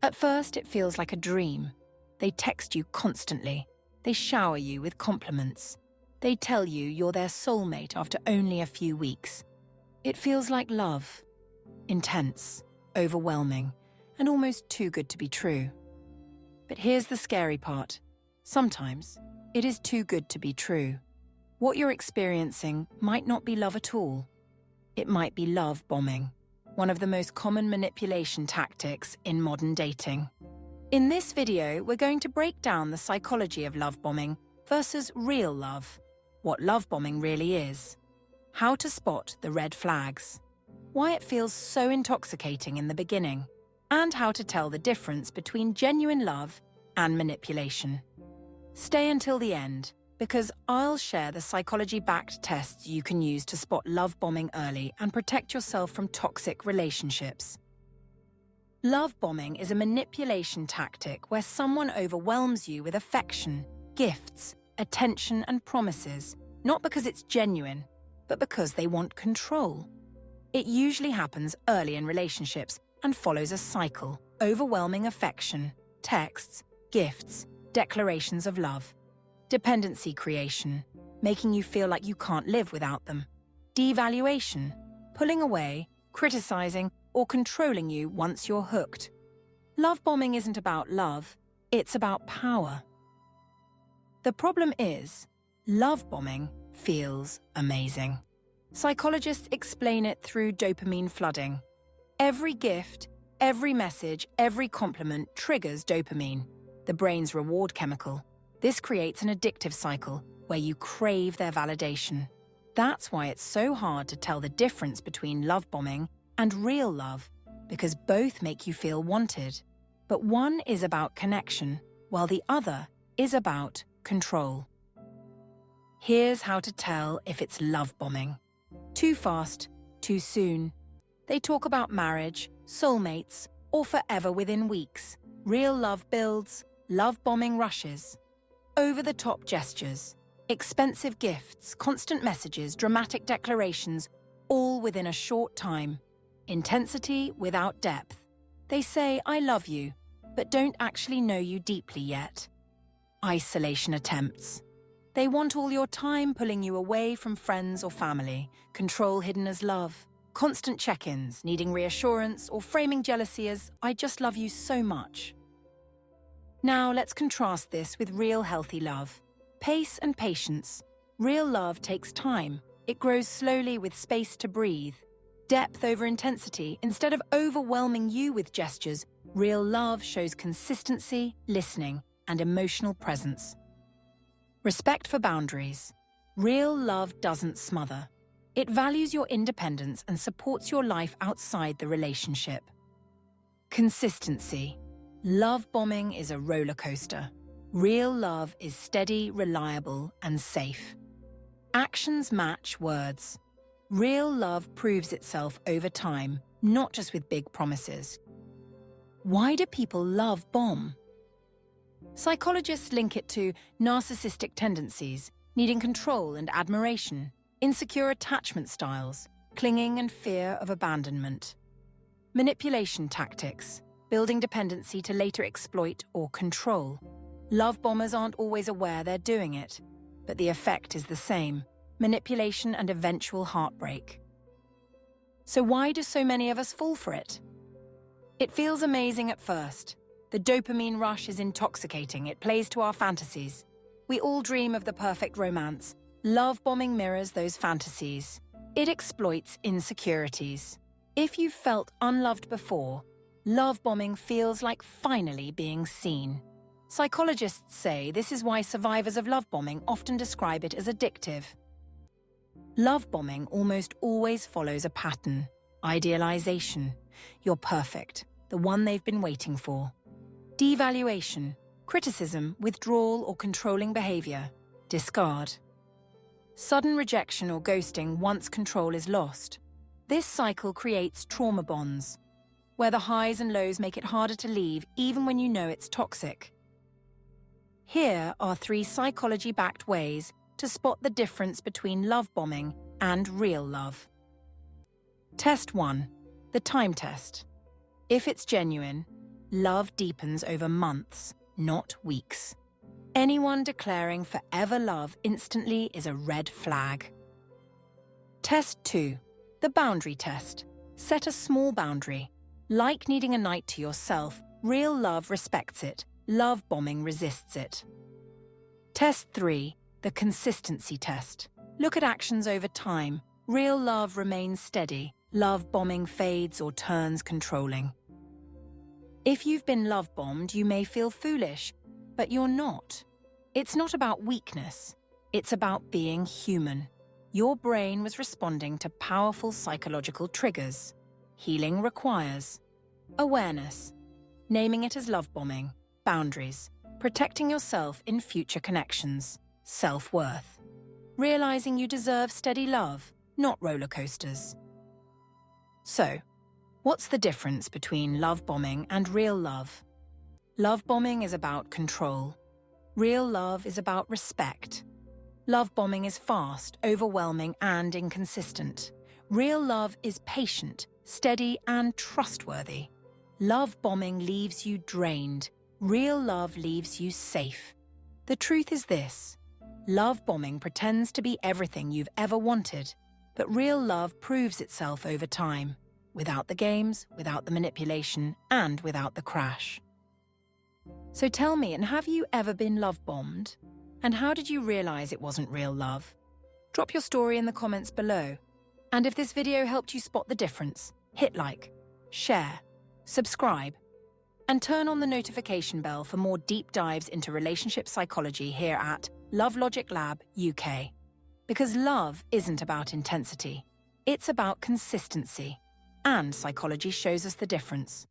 At first, it feels like a dream. They text you constantly. They shower you with compliments. They tell you you're their soulmate after only a few weeks. It feels like love. Intense, overwhelming, and almost too good to be true. But here's the scary part. Sometimes, it is too good to be true. What you're experiencing might not be love at all. It might be love bombing, one of the most common manipulation tactics in modern dating. In this video, we're going to break down the psychology of love bombing versus real love, what love bombing really is, how to spot the red flags, why it feels so intoxicating in the beginning, and how to tell the difference between genuine love and manipulation. Stay until the end, because I'll share the psychology-backed tests you can use to spot love bombing early and protect yourself from toxic relationships. Love bombing is a manipulation tactic where someone overwhelms you with affection, gifts, attention, and promises, not because it's genuine, but because they want control. It usually happens early in relationships and follows a cycle: overwhelming affection, texts, gifts, declarations of love. Dependency creation, making you feel like you can't live without them. Devaluation, pulling away, criticizing, or controlling you once you're hooked. Love bombing isn't about love, it's about power. The problem is, love bombing feels amazing. Psychologists explain it through dopamine flooding. Every gift, every message, every compliment triggers dopamine, the brain's reward chemical. This creates an addictive cycle where you crave their validation. That's why it's so hard to tell the difference between love bombing and real love, because both make you feel wanted. But one is about connection, while the other is about control. Here's how to tell if it's love bombing. Too fast, too soon. They talk about marriage, soulmates, or forever within weeks. Real love builds, love bombing rushes. Over-the-top gestures, expensive gifts, constant messages, dramatic declarations, all within a short time. Intensity without depth. They say, "I love you," but don't actually know you deeply yet. Isolation attempts. They want all your time, pulling you away from friends or family, control hidden as love. Constant check-ins, needing reassurance, or framing jealousy as, "I just love you so much." Now let's contrast this with real healthy love. Pace and patience. Real love takes time. It grows slowly with space to breathe. Depth over intensity. Instead of overwhelming you with gestures, real love shows consistency, listening, and emotional presence. Respect for boundaries. Real love doesn't smother. It values your independence and supports your life outside the relationship. Consistency. Love bombing is a roller coaster. Real love is steady, reliable, and safe. Actions match words. Real love proves itself over time, not just with big promises. Why do people love bomb? Psychologists link it to narcissistic tendencies, needing control and admiration, insecure attachment styles, clinging and fear of abandonment. Manipulation tactics, building dependency to later exploit or control. Love bombers aren't always aware they're doing it, but the effect is the same: manipulation and eventual heartbreak. So why do so many of us fall for it? It feels amazing at first. The dopamine rush is intoxicating. It plays to our fantasies. We all dream of the perfect romance. Love bombing mirrors those fantasies. It exploits insecurities. If you've felt unloved before, love bombing feels like finally being seen. Psychologists say this is why survivors of love bombing often describe it as addictive. Love bombing almost always follows a pattern: idealization. You're perfect, the one they've been waiting for. Devaluation, criticism, withdrawal, or controlling behavior. Discard. Sudden rejection or ghosting once control is lost. This cycle creates trauma bonds, where the highs and lows make it harder to leave even when you know it's toxic. Here are 3 psychology-backed ways to spot the difference between love bombing and real love. Test 1. The time test. If it's genuine, Love deepens over months, not weeks. Anyone declaring forever love instantly is a red flag. Test 2. The boundary test. Set a small boundary. Like needing a night to yourself, real love respects it. Love bombing resists it. Test 3. The consistency test. Look at actions over time. Real love remains steady. Love bombing fades or turns controlling. If you've been love bombed, you may feel foolish, but you're not. It's not about weakness. It's about being human. Your brain was responding to powerful psychological triggers. Healing requires awareness, naming it as love bombing, boundaries, protecting yourself in future connections, self-worth, realizing you deserve steady love, not roller coasters. So, what's the difference between love bombing and real love? Love bombing is about control. Real love is about respect. Love bombing is fast, overwhelming, and inconsistent. Real love is patient, steady, and trustworthy. Love bombing leaves you drained. Real love leaves you safe. The truth is this: love bombing pretends to be everything you've ever wanted, but real love proves itself over time, without the games, without the manipulation, and without the crash. So tell me, and have you ever been love bombed? And how did you realize it wasn't real love? Drop your story in the comments below. And if this video helped you spot the difference, hit like, share, subscribe, and turn on the notification bell for more deep dives into relationship psychology here at Love Logic Lab UK. Because love isn't about intensity, it's about consistency. And psychology shows us the difference.